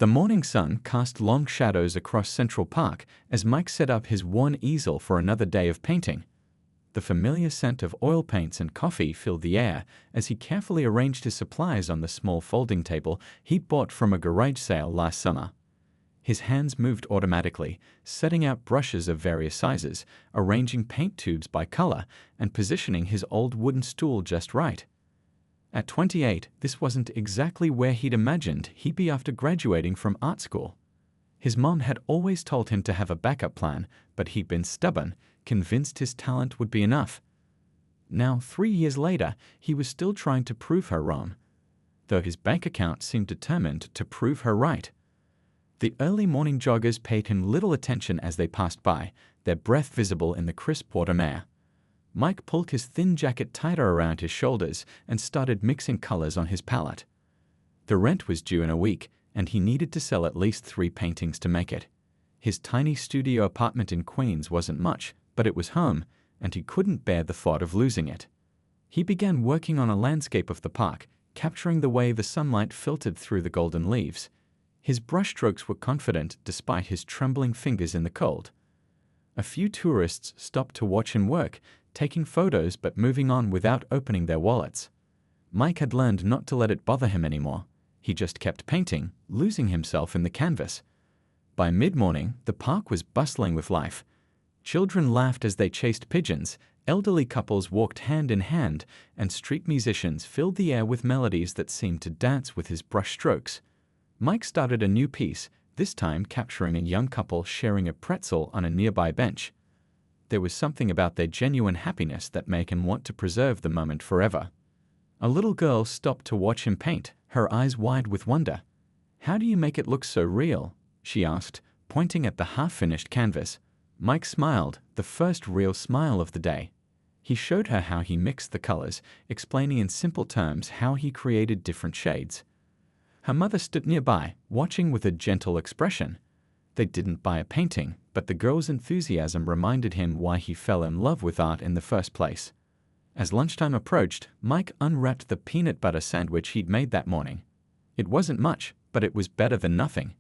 The morning sun cast long shadows across Central Park as Mike set up his worn easel for another day of painting. The familiar scent of oil paints and coffee filled the air as he carefully arranged his supplies on the small folding table he'd bought from a garage sale last summer. His hands moved automatically, setting out brushes of various sizes, arranging paint tubes by color, and positioning his old wooden stool just right. At 28, this wasn't exactly where he'd imagined he'd be after graduating from art school. His mom had always told him to have a backup plan, but he'd been stubborn, convinced his talent would be enough. Now, 3 years later, he was still trying to prove her wrong, though his bank account seemed determined to prove her right. The early morning joggers paid him little attention as they passed by, their breath visible in the crisp autumn air. Mike pulled his thin jacket tighter around his shoulders and started mixing colors on his palette. The rent was due in a week, and he needed to sell at least 3 paintings to make it. His tiny studio apartment in Queens wasn't much, but it was home, and he couldn't bear the thought of losing it. He began working on a landscape of the park, capturing the way the sunlight filtered through the golden leaves. His brushstrokes were confident despite his trembling fingers in the cold. A few tourists stopped to watch him work, taking photos but moving on without opening their wallets. Mike had learned not to let it bother him anymore. He just kept painting, losing himself in the canvas. By mid-morning, the park was bustling with life. Children laughed as they chased pigeons, elderly couples walked hand in hand, and street musicians filled the air with melodies that seemed to dance with his brushstrokes. Mike started a new piece, this time capturing a young couple sharing a pretzel on a nearby bench. There was something about their genuine happiness that made him want to preserve the moment forever. A little girl stopped to watch him paint, her eyes wide with wonder. "How do you make it look so real?" she asked, pointing at the half-finished canvas. Mike smiled, the first real smile of the day. He showed her how he mixed the colors, explaining in simple terms how he created different shades. Her mother stood nearby, watching with a gentle expression. They didn't buy a painting, but the girl's enthusiasm reminded him why he fell in love with art in the first place. As lunchtime approached, Mike unwrapped the peanut butter sandwich he'd made that morning. It wasn't much, but it was better than nothing.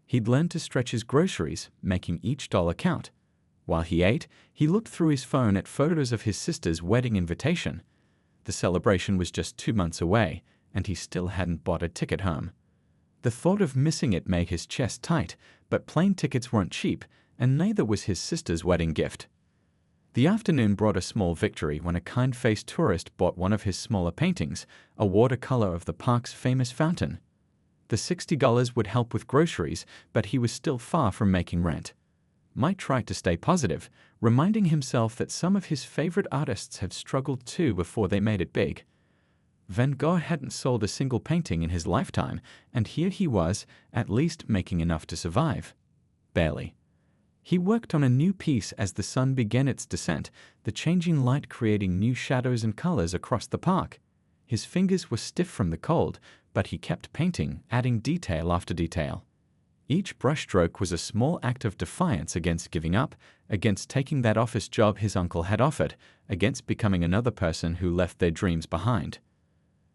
He'd learned to stretch his groceries, making each dollar count. While he ate, he looked through his phone at photos of his sister's wedding invitation. The celebration was just 2 months away, and he still hadn't bought a ticket home. The thought of missing it made his chest tight, but plane tickets weren't cheap, and neither was his sister's wedding gift. The afternoon brought a small victory when a kind-faced tourist bought one of his smaller paintings, a watercolor of the park's famous fountain. The $60 would help with groceries, but he was still far from making rent. Mike tried to stay positive, reminding himself that some of his favorite artists had struggled too before they made it big. Van Gogh hadn't sold a single painting in his lifetime, and here he was, at least making enough to survive. Barely. He worked on a new piece as the sun began its descent, the changing light creating new shadows and colors across the park. His fingers were stiff from the cold, but he kept painting, adding detail after detail. Each brushstroke was a small act of defiance against giving up, against taking that office job his uncle had offered, against becoming another person who left their dreams behind.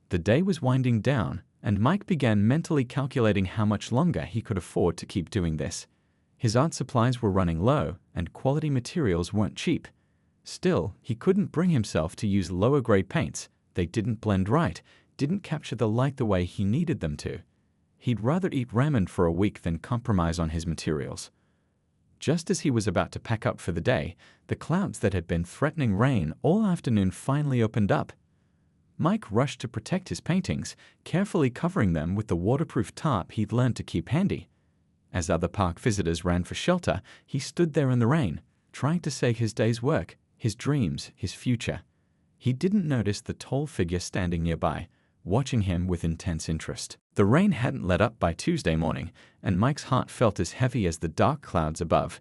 The day was winding down, and Mike began mentally calculating how much longer he could afford to keep doing this. His art supplies were running low, and quality materials weren't cheap. Still, he couldn't bring himself to use lower-grade paints. They didn't blend right, didn't capture the light the way he needed them to. He'd rather eat ramen for a week than compromise on his materials. Just as he was about to pack up for the day, the clouds that had been threatening rain all afternoon finally opened up. Mike rushed to protect his paintings, carefully covering them with the waterproof tarp he'd learned to keep handy. As other park visitors ran for shelter, he stood there in the rain, trying to save his day's work, his dreams, his future. He didn't notice the tall figure standing nearby, watching him with intense interest. The rain hadn't let up by Tuesday morning, and Mike's heart felt as heavy as the dark clouds above.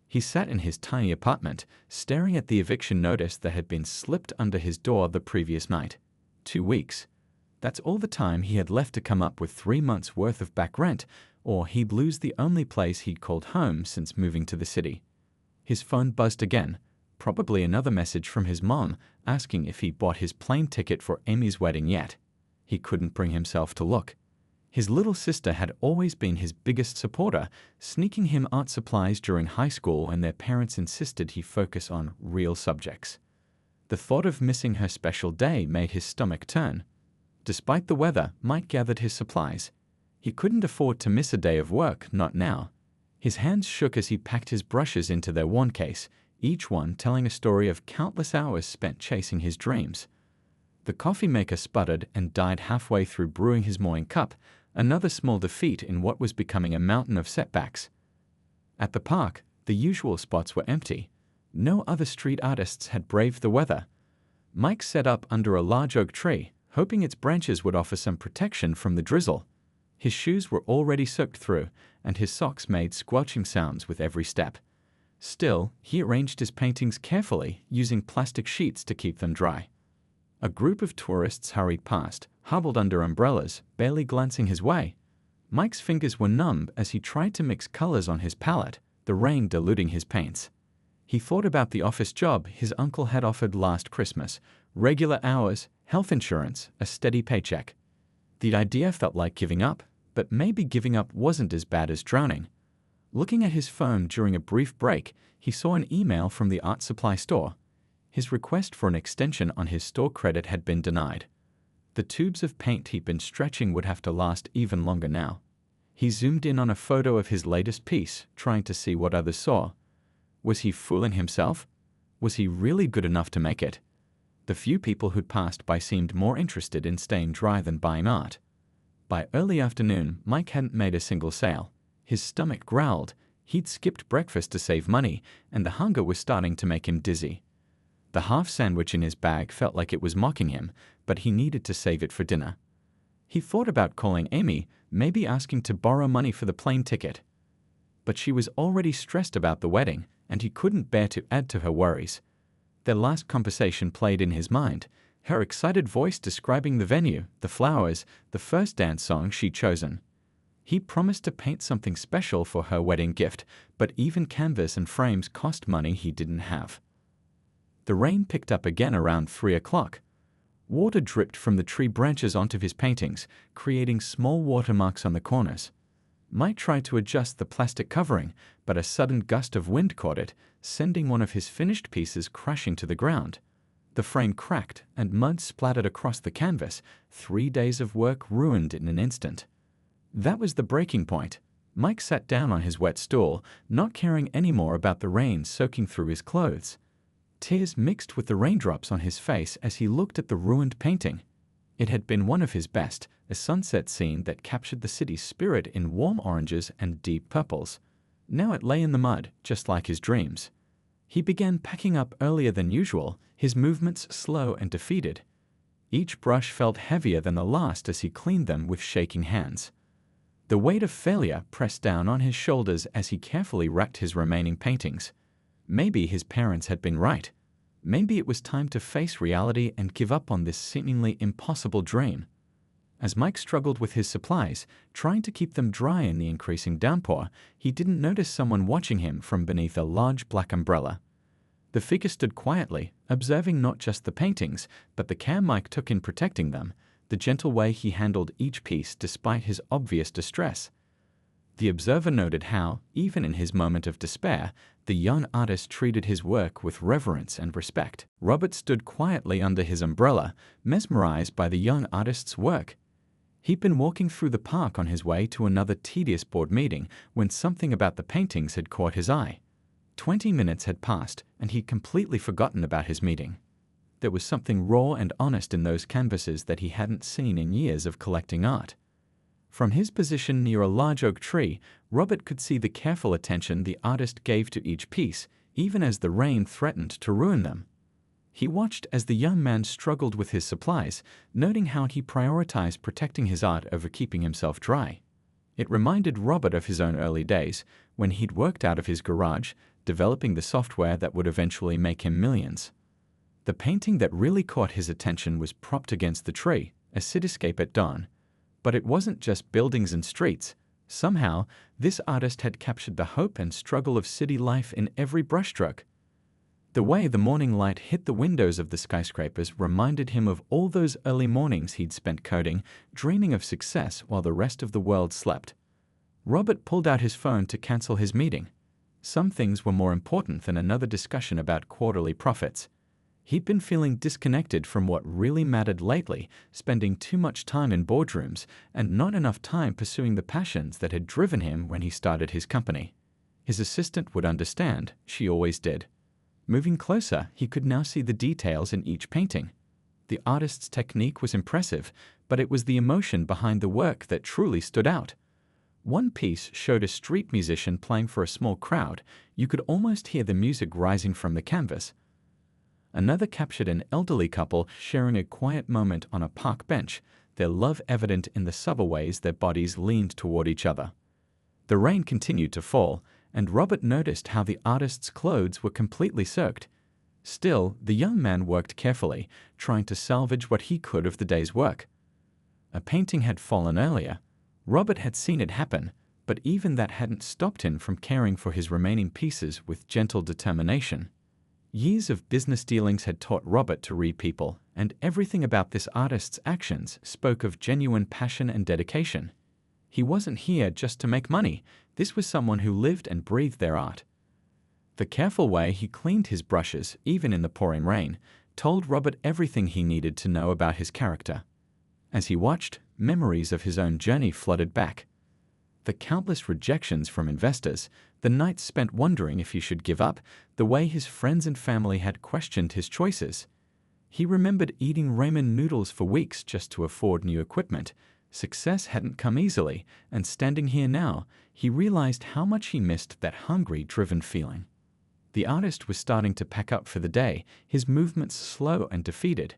He sat in his tiny apartment, staring at the eviction notice that had been slipped under his door the previous night. 2 weeks. That's all the time he had left to come up with 3 months' worth of back rent, or he'd lose the only place he'd called home since moving to the city. His phone buzzed again, probably another message from his mom asking if he'd bought his plane ticket for Amy's wedding yet. He couldn't bring himself to look. His little sister had always been his biggest supporter, sneaking him art supplies during high school, and their parents insisted he focus on real subjects. The thought of missing her special day made his stomach turn. Despite the weather, Mike gathered his supplies. He couldn't afford to miss a day of work, not now. His hands shook as he packed his brushes into their wand case, each one telling a story of countless hours spent chasing his dreams. The coffee maker sputtered and died halfway through brewing his morning cup, another small defeat in what was becoming a mountain of setbacks. At the park, the usual spots were empty. No other street artists had braved the weather. Mike set up under a large oak tree, hoping its branches would offer some protection from the drizzle. His shoes were already soaked through, and his socks made squelching sounds with every step. Still, he arranged his paintings carefully, using plastic sheets to keep them dry. A group of tourists hurried past, huddled under umbrellas, barely glancing his way. Mike's fingers were numb as he tried to mix colors on his palette, the rain diluting his paints. He thought about the office job his uncle had offered last Christmas: regular hours, health insurance, a steady paycheck. The idea felt like giving up, but maybe giving up wasn't as bad as drowning. Looking at his phone during a brief break, he saw an email from the art supply store. His request for an extension on his store credit had been denied. The tubes of paint he'd been stretching would have to last even longer now. He zoomed in on a photo of his latest piece, trying to see what others saw. Was he fooling himself? Was he really good enough to make it? The few people who'd passed by seemed more interested in staying dry than buying art. By early afternoon, Mike hadn't made a single sale. His stomach growled. He'd skipped breakfast to save money, and the hunger was starting to make him dizzy. The half sandwich in his bag felt like it was mocking him, but he needed to save it for dinner. He thought about calling Amy, maybe asking to borrow money for the plane ticket. But she was already stressed about the wedding, and he couldn't bear to add to her worries. Their last conversation played in his mind, her excited voice describing the venue, the flowers, the first dance song she'd chosen. He promised to paint something special for her wedding gift, but even canvas and frames cost money he didn't have. The rain picked up again around 3 o'clock. Water dripped from the tree branches onto his paintings, creating small watermarks on the corners. Mike tried to adjust the plastic covering, but a sudden gust of wind caught it, sending one of his finished pieces crashing to the ground. The frame cracked, and mud splattered across the canvas, 3 days of work ruined in an instant. That was the breaking point. Mike sat down on his wet stool, not caring anymore about the rain soaking through his clothes. Tears mixed with the raindrops on his face as he looked at the ruined painting. It had been one of his best, a sunset scene that captured the city's spirit in warm oranges and deep purples. Now it lay in the mud, just like his dreams. He began packing up earlier than usual, his movements slow and defeated. Each brush felt heavier than the last as he cleaned them with shaking hands. The weight of failure pressed down on his shoulders as he carefully racked his remaining paintings. Maybe his parents had been right. Maybe it was time to face reality and give up on this seemingly impossible dream. As Mike struggled with his supplies, trying to keep them dry in the increasing downpour, he didn't notice someone watching him from beneath a large black umbrella. The figure stood quietly, observing not just the paintings, but the care Mike took in protecting them, the gentle way he handled each piece despite his obvious distress. The observer noted how, even in his moment of despair, the young artist treated his work with reverence and respect. Robert stood quietly under his umbrella, mesmerized by the young artist's work. He'd been walking through the park on his way to another tedious board meeting when something about the paintings had caught his eye. 20 minutes had passed, and he'd completely forgotten about his meeting. There was something raw and honest in those canvases that he hadn't seen in years of collecting art. From his position near a large oak tree, Robert could see the careful attention the artist gave to each piece, even as the rain threatened to ruin them. He watched as the young man struggled with his supplies, noting how he prioritized protecting his art over keeping himself dry. It reminded Robert of his own early days, when he'd worked out of his garage, developing the software that would eventually make him millions. The painting that really caught his attention was propped against the tree, a cityscape at dawn. But it wasn't just buildings and streets. Somehow, this artist had captured the hope and struggle of city life in every brushstroke. The way the morning light hit the windows of the skyscrapers reminded him of all those early mornings he'd spent coding, dreaming of success while the rest of the world slept. Robert pulled out his phone to cancel his meeting. Some things were more important than another discussion about quarterly profits. He'd been feeling disconnected from what really mattered lately, spending too much time in boardrooms and not enough time pursuing the passions that had driven him when he started his company. His assistant would understand, she always did. Moving closer, he could now see the details in each painting. The artist's technique was impressive, but it was the emotion behind the work that truly stood out. One piece showed a street musician playing for a small crowd. You could almost hear the music rising from the canvas. Another captured an elderly couple sharing a quiet moment on a park bench, their love evident in the subtle ways their bodies leaned toward each other. The rain continued to fall, and Robert noticed how the artist's clothes were completely soaked. Still, the young man worked carefully, trying to salvage what he could of the day's work. A painting had fallen earlier. Robert had seen it happen, but even that hadn't stopped him from caring for his remaining pieces with gentle determination. Years of business dealings had taught Robert to read people, and everything about this artist's actions spoke of genuine passion and dedication. He wasn't here just to make money. This was someone who lived and breathed their art. The careful way he cleaned his brushes, even in the pouring rain, told Robert everything he needed to know about his character. As he watched, memories of his own journey flooded back. The countless rejections from investors, the nights spent wondering if he should give up, the way his friends and family had questioned his choices. He remembered eating ramen noodles for weeks just to afford new equipment. Success hadn't come easily, and standing here now, he realized how much he missed that hungry, driven feeling. The artist was starting to pack up for the day, his movements slow and defeated.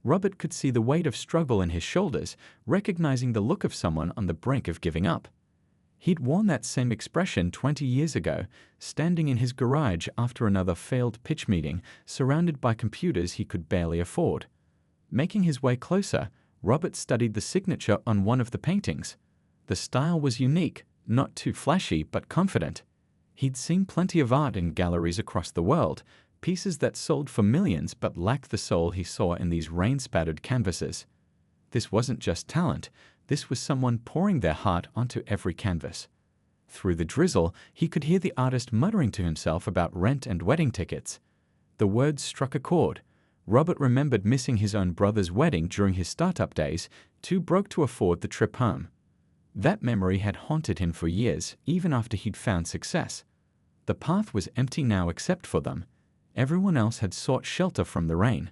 Robert could see the weight of struggle in his shoulders, recognizing the look of someone on the brink of giving up. He'd worn that same expression 20 years ago, standing in his garage after another failed pitch meeting, surrounded by computers he could barely afford. Making his way closer, Robert studied the signature on one of the paintings. The style was unique, not too flashy but confident. He'd seen plenty of art in galleries across the world, pieces that sold for millions but lacked the soul he saw in these rain-spattered canvases. This wasn't just talent. This was someone pouring their heart onto every canvas. Through the drizzle, he could hear the artist muttering to himself about rent and wedding tickets. The words struck a chord. Robert remembered missing his own brother's wedding during his startup days, too broke to afford the trip home. That memory had haunted him for years, even after he'd found success. The path was empty now except for them. Everyone else had sought shelter from the rain.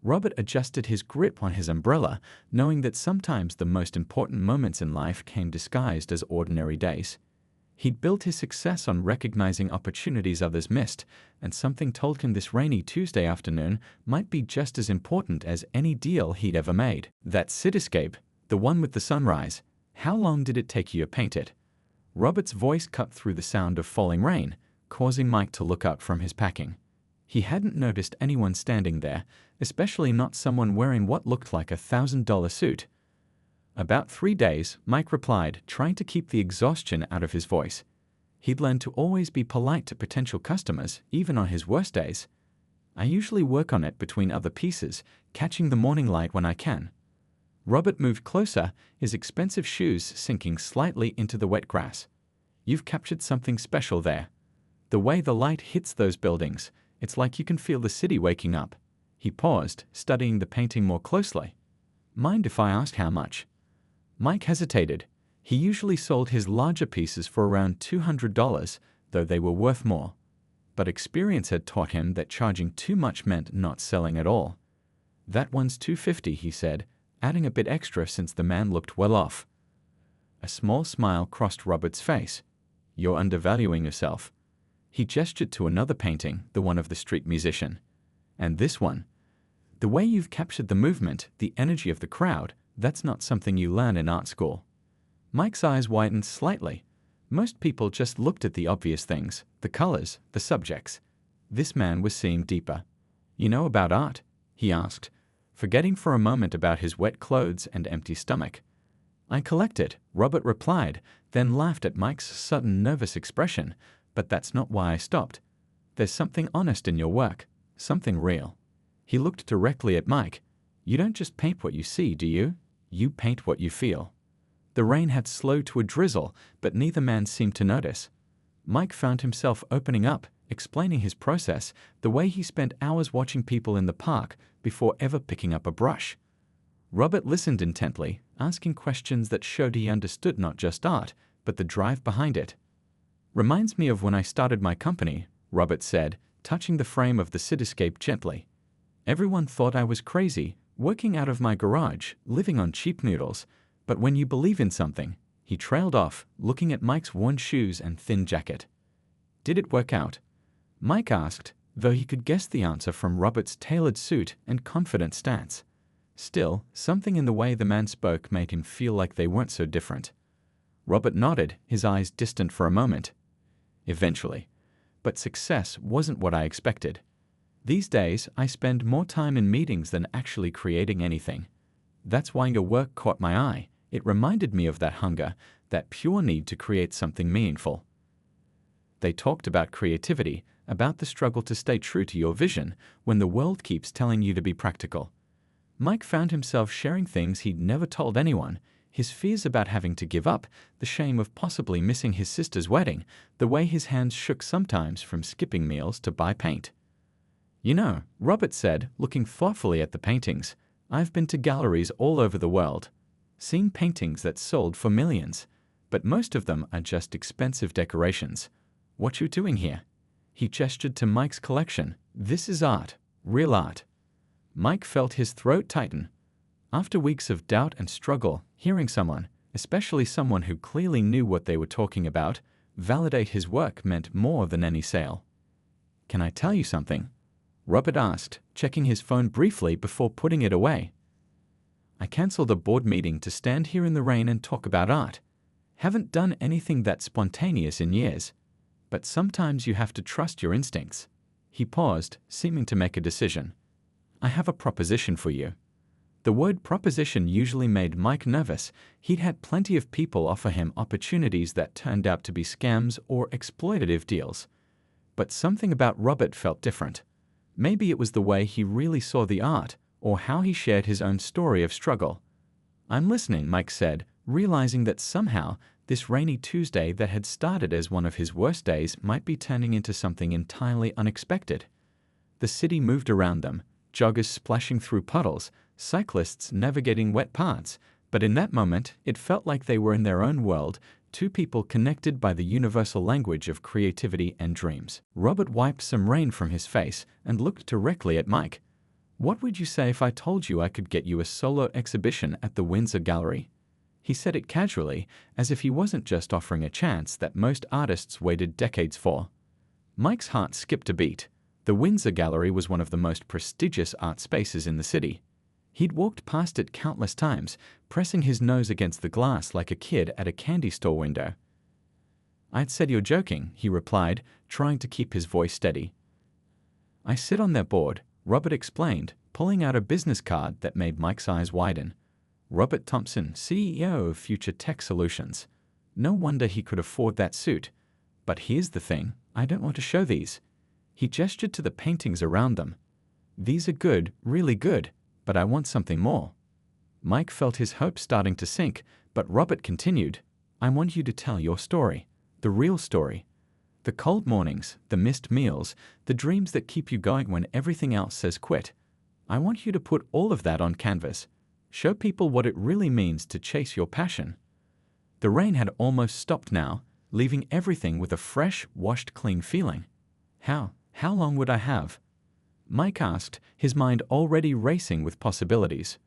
Robert adjusted his grip on his umbrella, knowing that sometimes the most important moments in life came disguised as ordinary days. He'd built his success on recognizing opportunities others missed, and something told him this rainy Tuesday afternoon might be just as important as any deal he'd ever made. That cityscape, the one with the sunrise, how long did it take you to paint it? Robert's voice cut through the sound of falling rain, causing Mike to look up from his packing. He hadn't noticed anyone standing there, especially not someone wearing what looked like $1,000 suit. About 3 days, Mike replied, trying to keep the exhaustion out of his voice. He'd learned to always be polite to potential customers, even on his worst days. I usually work on it between other pieces, catching the morning light when I can. Robert moved closer, his expensive shoes sinking slightly into the wet grass. You've captured something special there. The way the light hits those buildings, it's like you can feel the city waking up. He paused, studying the painting more closely. Mind if I ask how much? Mike hesitated. He usually sold his larger pieces for around $200, though they were worth more. But experience had taught him that charging too much meant not selling at all. That one's $250, he said, adding a bit extra since the man looked well off. A small smile crossed Robert's face. You're undervaluing yourself. He gestured to another painting, the one of the street musician. And this one. The way you've captured the movement, the energy of the crowd, that's not something you learn in art school. Mike's eyes widened slightly. Most people just looked at the obvious things, the colors, the subjects. This man was seeing deeper. You know about art? He asked, forgetting for a moment about his wet clothes and empty stomach. I collect it, Robert replied, then laughed at Mike's sudden nervous expression. But that's not why I stopped. There's something honest in your work, something real. He looked directly at Mike. You don't just paint what you see, do you? You paint what you feel. The rain had slowed to a drizzle, but neither man seemed to notice. Mike found himself opening up, explaining his process, the way he spent hours watching people in the park before ever picking up a brush. Robert listened intently, asking questions that showed he understood not just art, but the drive behind it. Reminds me of when I started my company, Robert said, touching the frame of the cityscape gently. Everyone thought I was crazy, working out of my garage, living on cheap noodles, but when you believe in something, he trailed off, looking at Mike's worn shoes and thin jacket. Did it work out? Mike asked, though he could guess the answer from Robert's tailored suit and confident stance. Still, something in the way the man spoke made him feel like they weren't so different. Robert nodded, his eyes distant for a moment. Eventually. But success wasn't what I expected. These days, I spend more time in meetings than actually creating anything. That's why your work caught my eye. It reminded me of that hunger, that pure need to create something meaningful. They talked about creativity, about the struggle to stay true to your vision when the world keeps telling you to be practical. Mike found himself sharing things he'd never told anyone, his fears about having to give up, the shame of possibly missing his sister's wedding, the way his hands shook sometimes from skipping meals to buy paint. You know, Robert said, looking thoughtfully at the paintings, I've been to galleries all over the world, seen paintings that sold for millions, but most of them are just expensive decorations. What you doing here? He gestured to Mike's collection. This is art, real art. Mike felt his throat tighten. After weeks of doubt and struggle, hearing someone, especially someone who clearly knew what they were talking about, validate his work meant more than any sale. Can I tell you something? Robert asked, checking his phone briefly before putting it away. I canceled a board meeting to stand here in the rain and talk about art. Haven't done anything that spontaneous in years. But sometimes you have to trust your instincts. He paused, seeming to make a decision. I have a proposition for you. The word proposition usually made Mike nervous. He'd had plenty of people offer him opportunities that turned out to be scams or exploitative deals. But something about Robert felt different. Maybe it was the way he really saw the art, or how he shared his own story of struggle. I'm listening, Mike said, realizing that somehow this rainy Tuesday that had started as one of his worst days might be turning into something entirely unexpected. The city moved around them, joggers splashing through puddles, cyclists navigating wet paths, but in that moment it felt like they were in their own world, two people connected by the universal language of creativity and dreams. Robert wiped some rain from his face and looked directly at Mike. What would you say if I told you I could get you a solo exhibition at the Windsor Gallery? He said it casually, as if he wasn't just offering a chance that most artists waited decades for. Mike's heart skipped a beat. The Windsor Gallery was one of the most prestigious art spaces in the city. He'd walked past it countless times, pressing his nose against the glass like a kid at a candy store window. I'd said you're joking, he replied, trying to keep his voice steady. I sit on their board, Robert explained, pulling out a business card that made Mike's eyes widen. Robert Thompson, CEO of Future Tech Solutions. No wonder he could afford that suit. But here's the thing, I don't want to show these. He gestured to the paintings around them. These are good, really good, but I want something more. Mike felt his hopes starting to sink, but Robert continued, I want you to tell your story, the real story. The cold mornings, the missed meals, the dreams that keep you going when everything else says quit. I want you to put all of that on canvas. Show people what it really means to chase your passion. The rain had almost stopped now, leaving everything with a fresh, washed clean feeling. How long would I have? Mike asked, his mind already racing with possibilities.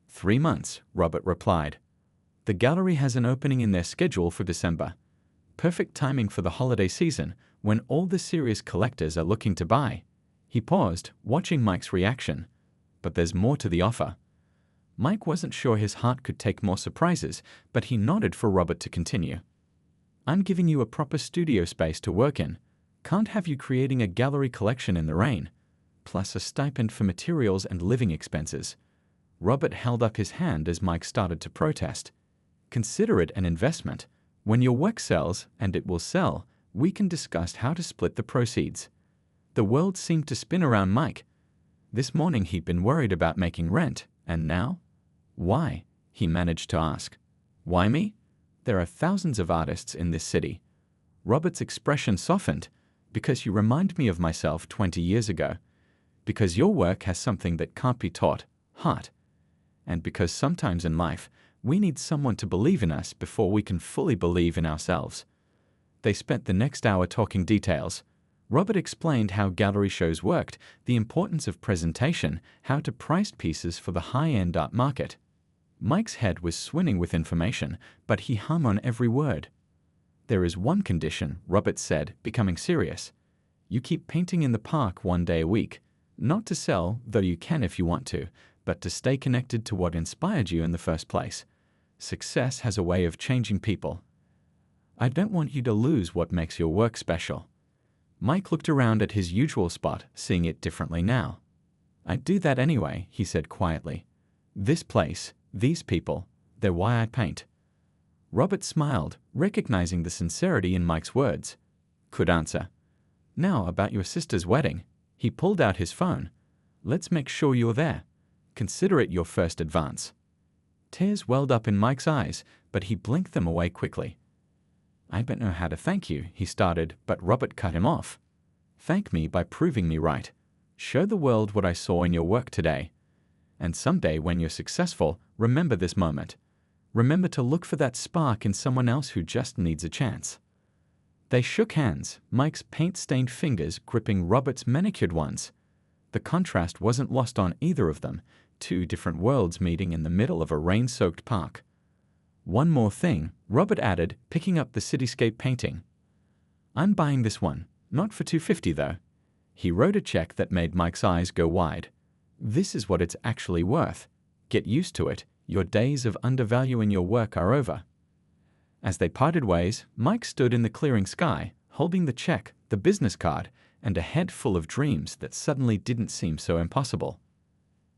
3 months, Robert replied. The gallery has an opening in their schedule for December. Perfect timing for the holiday season, when all the serious collectors are looking to buy. He paused, watching Mike's reaction. But there's more to the offer. Mike wasn't sure his heart could take more surprises, but he nodded for Robert to continue. I'm giving you a proper studio space to work in. Can't have you creating a gallery collection in the rain. Plus a stipend for materials and living expenses. Robert held up his hand as Mike started to protest. Consider it an investment. When your work sells, and it will sell, we can discuss how to split the proceeds. The world seemed to spin around Mike. This morning he'd been worried about making rent, and now? Why? He managed to ask. Why me? There are thousands of artists in this city. Robert's expression softened. Because you remind me of myself 20 years ago. Because your work has something that can't be taught, heart. And because sometimes in life, we need someone to believe in us before we can fully believe in ourselves. They spent the next hour talking details. Robert explained how gallery shows worked, the importance of presentation, how to price pieces for the high-end art market. Mike's head was swimming with information, but he hummed on every word. There is one condition, Robert said, becoming serious. You keep painting in the park 1 day a week. Not to sell, though you can if you want to, but to stay connected to what inspired you in the first place. Success has a way of changing people. I don't want you to lose what makes your work special. Mike looked around at his usual spot, seeing it differently now. I do that anyway, he said quietly. This place, these people, they're why I paint. Robert smiled, recognizing the sincerity in Mike's words. Could answer. Now about your sister's wedding. He pulled out his phone. Let's make sure you're there. Consider it your first advance. Tears welled up in Mike's eyes, but he blinked them away quickly. I don't know how to thank you, he started, but Robert cut him off. Thank me by proving me right. Show the world what I saw in your work today. And someday when you're successful, remember this moment. Remember to look for that spark in someone else who just needs a chance. They shook hands, Mike's paint-stained fingers gripping Robert's manicured ones. The contrast wasn't lost on either of them, two different worlds meeting in the middle of a rain-soaked park. One more thing, Robert added, picking up the cityscape painting. I'm buying this one, not for $250 though. He wrote a check that made Mike's eyes go wide. This is what it's actually worth. Get used to it. Your days of undervaluing your work are over. As they parted ways, Mike stood in the clearing sky, holding the check, the business card, and a head full of dreams that suddenly didn't seem so impossible.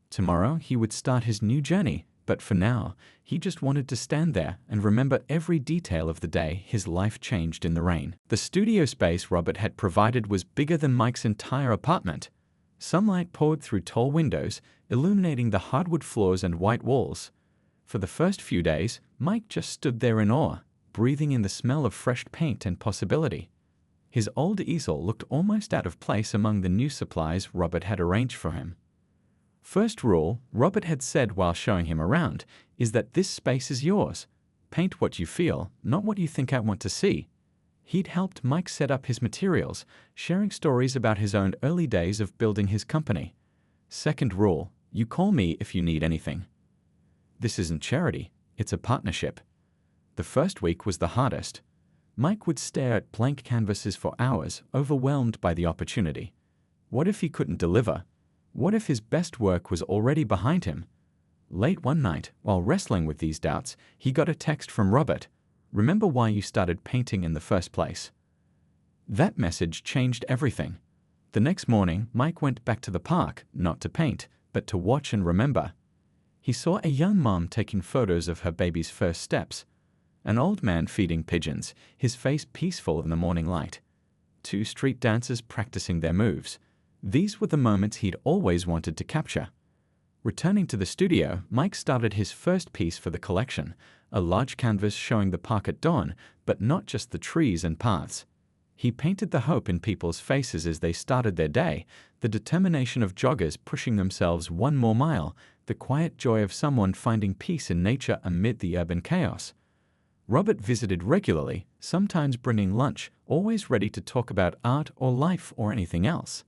Tomorrow he would start his new journey, but for now, he just wanted to stand there and remember every detail of the day his life changed in the rain. The studio space Robert had provided was bigger than Mike's entire apartment. Sunlight poured through tall windows, illuminating the hardwood floors and white walls. For the first few days, Mike just stood there in awe, breathing in the smell of fresh paint and possibility. His old easel looked almost out of place among the new supplies Robert had arranged for him. First rule, Robert had said while showing him around, is that this space is yours. Paint what you feel, not what you think I want to see. He'd helped Mike set up his materials, sharing stories about his own early days of building his company. Second rule, you call me if you need anything. This isn't charity, it's a partnership. The first week was the hardest. Mike would stare at blank canvases for hours, overwhelmed by the opportunity. What if he couldn't deliver? What if his best work was already behind him? Late one night, while wrestling with these doubts, he got a text from Robert. Remember why you started painting in the first place. That message changed everything. The next morning, Mike went back to the park, not to paint, but to watch and remember. He saw a young mom taking photos of her baby's first steps. An old man feeding pigeons, his face peaceful in the morning light. Two street dancers practicing their moves. These were the moments he'd always wanted to capture. Returning to the studio, Mike started his first piece for the collection, a large canvas showing the park at dawn, but not just the trees and paths. He painted the hope in people's faces as they started their day, the determination of joggers pushing themselves one more mile, the quiet joy of someone finding peace in nature amid the urban chaos. Robert visited regularly, sometimes bringing lunch, always ready to talk about art or life or anything else.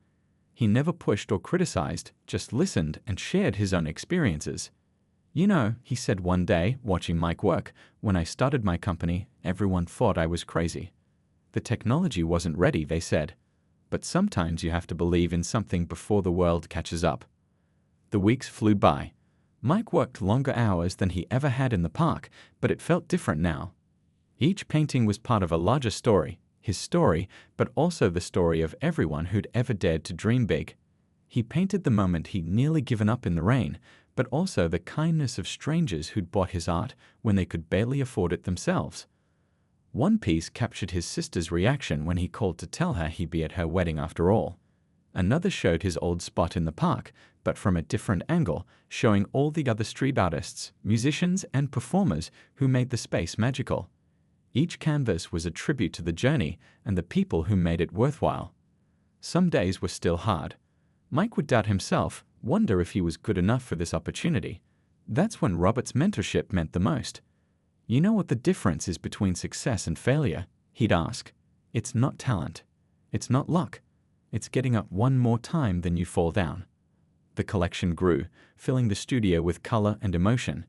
He never pushed or criticized, just listened and shared his own experiences. You know, he said one day, watching Mike work, when I started my company, everyone thought I was crazy. The technology wasn't ready, they said. But sometimes you have to believe in something before the world catches up. The weeks flew by. Mike worked longer hours than he ever had in the park, but it felt different now. Each painting was part of a larger story, his story, but also the story of everyone who'd ever dared to dream big. He painted the moment he'd nearly given up in the rain, but also the kindness of strangers who'd bought his art when they could barely afford it themselves. One piece captured his sister's reaction when he called to tell her he'd be at her wedding after all. Another showed his old spot in the park, but from a different angle, showing all the other street artists, musicians, and performers who made the space magical. Each canvas was a tribute to the journey and the people who made it worthwhile. Some days were still hard. Mike would doubt himself, wonder if he was good enough for this opportunity. That's when Robert's mentorship meant the most. "You know what the difference is between success and failure?" he'd ask. "It's not talent. It's not luck. It's getting up one more time than you fall down." The collection grew, filling the studio with color and emotion.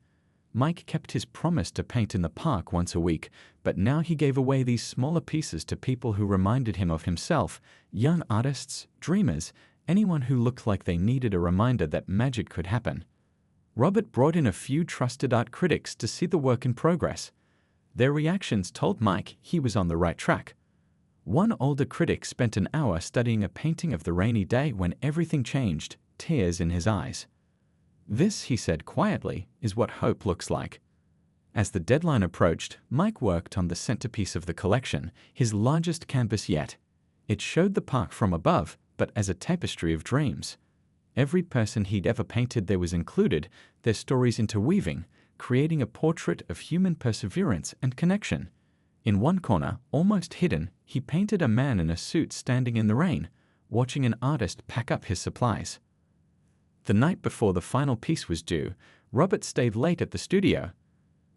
Mike kept his promise to paint in the park once a week, but now he gave away these smaller pieces to people who reminded him of himself, young artists, dreamers, anyone who looked like they needed a reminder that magic could happen. Robert brought in a few trusted art critics to see the work in progress. Their reactions told Mike he was on the right track. One older critic spent an hour studying a painting of the rainy day when everything changed, tears in his eyes. "This," he said quietly, "is what hope looks like." As the deadline approached, Mike worked on the centerpiece of the collection, his largest canvas yet. It showed the park from above, but as a tapestry of dreams. Every person he'd ever painted there was included, their stories interweaving, creating a portrait of human perseverance and connection. In one corner, almost hidden, he painted a man in a suit standing in the rain, watching an artist pack up his supplies. The night before the final piece was due, Robert stayed late at the studio.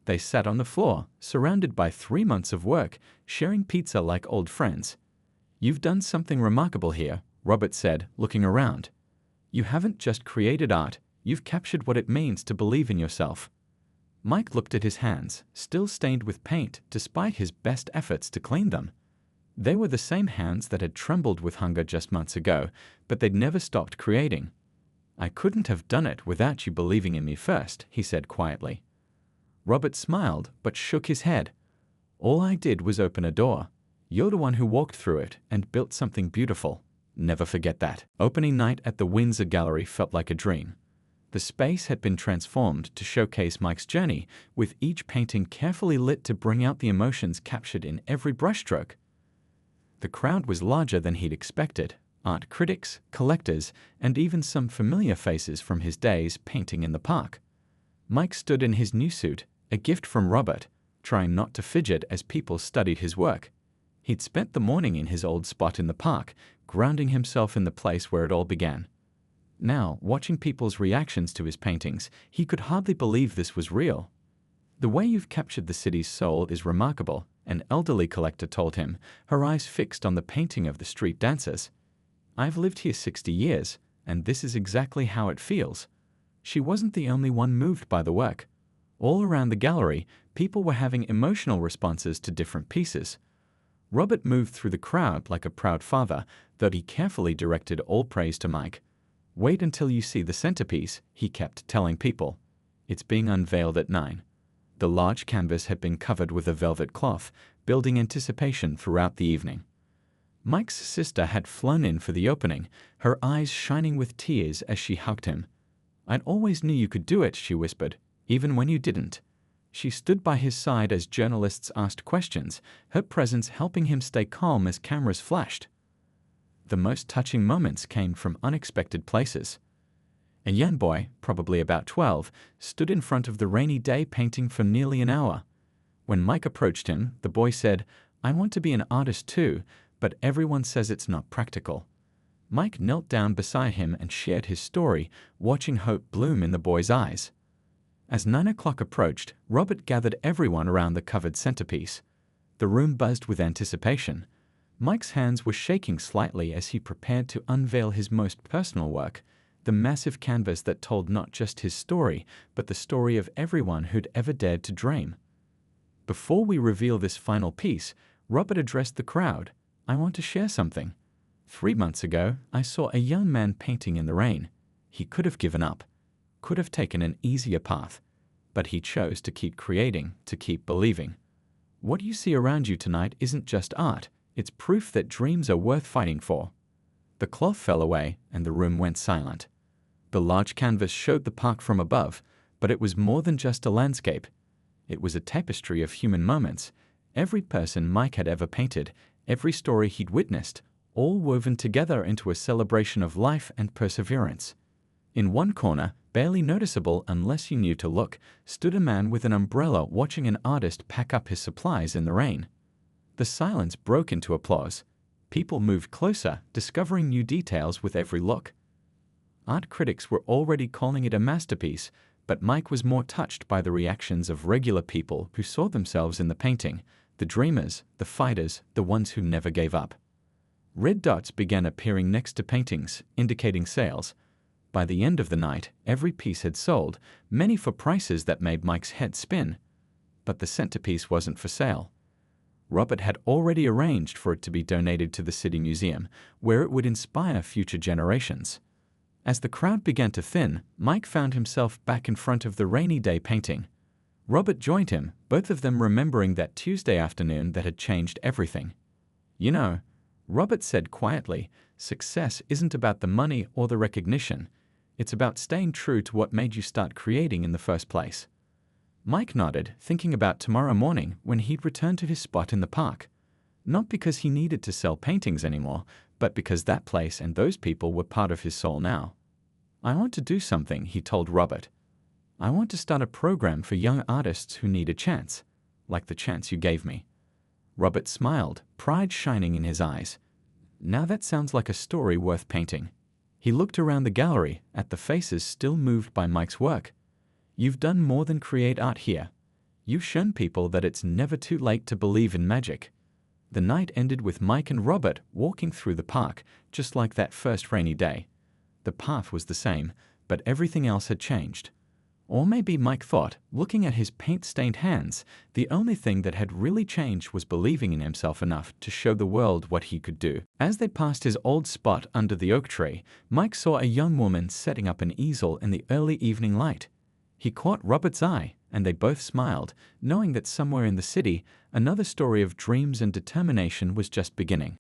They sat on the floor, surrounded by 3 months of work, sharing pizza like old friends. "You've done something remarkable here," Robert said, looking around. "You haven't just created art, you've captured what it means to believe in yourself." Mike looked at his hands, still stained with paint despite his best efforts to clean them. They were the same hands that had trembled with hunger just months ago, but they'd never stopped creating. "I couldn't have done it without you believing in me first," he said quietly. Robert smiled, but shook his head. "All I did was open a door. You're the one who walked through it and built something beautiful. Never forget that." Opening night at the Windsor Gallery felt like a dream. The space had been transformed to showcase Mike's journey, with each painting carefully lit to bring out the emotions captured in every brushstroke. The crowd was larger than he'd expected. Art critics, collectors, and even some familiar faces from his days painting in the park. Mike stood in his new suit, a gift from Robert, trying not to fidget as people studied his work. He'd spent the morning in his old spot in the park, grounding himself in the place where it all began. Now, watching people's reactions to his paintings, he could hardly believe this was real. "The way you've captured the city's soul is remarkable," an elderly collector told him, her eyes fixed on the painting of the street dancers. "I've lived here 60 years, and this is exactly how it feels." She wasn't the only one moved by the work. All around the gallery, people were having emotional responses to different pieces. Robert moved through the crowd like a proud father, though he carefully directed all praise to Mike. "Wait until you see the centerpiece," he kept telling people. "It's being unveiled at 9. The large canvas had been covered with a velvet cloth, building anticipation throughout the evening. Mike's sister had flown in for the opening, her eyes shining with tears as she hugged him. "I always knew you could do it," she whispered, "even when you didn't." She stood by his side as journalists asked questions, her presence helping him stay calm as cameras flashed. The most touching moments came from unexpected places. A young boy, probably about 12, stood in front of the rainy day painting for nearly an hour. When Mike approached him, the boy said, "I want to be an artist too, but everyone says it's not practical." Mike knelt down beside him and shared his story, watching hope bloom in the boy's eyes. As 9 o'clock approached, Robert gathered everyone around the covered centerpiece. The room buzzed with anticipation. Mike's hands were shaking slightly as he prepared to unveil his most personal work, the massive canvas that told not just his story, but the story of everyone who'd ever dared to dream. "Before we reveal this final piece," Robert addressed the crowd, "I want to share something. 3 months ago, I saw a young man painting in the rain. He could have given up, could have taken an easier path, but he chose to keep creating, to keep believing. What you see around you tonight isn't just art, it's proof that dreams are worth fighting for." The cloth fell away and the room went silent. The large canvas showed the park from above, but it was more than just a landscape. It was a tapestry of human moments, every person Mike had ever painted, every story he'd witnessed, all woven together into a celebration of life and perseverance. In one corner, barely noticeable unless you knew to look, stood a man with an umbrella watching an artist pack up his supplies in the rain. The silence broke into applause. People moved closer, discovering new details with every look. Art critics were already calling it a masterpiece, but Mike was more touched by the reactions of regular people who saw themselves in the painting, the dreamers, the fighters, the ones who never gave up. Red dots began appearing next to paintings, indicating sales. By the end of the night, every piece had sold, many for prices that made Mike's head spin. But the centerpiece wasn't for sale. Robert had already arranged for it to be donated to the City Museum, where it would inspire future generations. As the crowd began to thin, Mike found himself back in front of the rainy day painting. Robert joined him, both of them remembering that Tuesday afternoon that had changed everything. "You know," Robert said quietly, "success isn't about the money or the recognition. It's about staying true to what made you start creating in the first place." Mike nodded, thinking about tomorrow morning when he'd return to his spot in the park. Not because he needed to sell paintings anymore, but because that place and those people were part of his soul now. "I want to do something," he told Robert. "I want to start a program for young artists who need a chance, like the chance you gave me." Robert smiled, pride shining in his eyes. "Now that sounds like a story worth painting." He looked around the gallery, at the faces still moved by Mike's work. "You've done more than create art here. You've shown people that it's never too late to believe in magic." The night ended with Mike and Robert walking through the park, just like that first rainy day. The path was the same, but everything else had changed. Or maybe Mike thought, looking at his paint-stained hands, the only thing that had really changed was believing in himself enough to show the world what he could do. As they passed his old spot under the oak tree, Mike saw a young woman setting up an easel in the early evening light. He caught Robert's eye, and they both smiled, knowing that somewhere in the city, another story of dreams and determination was just beginning.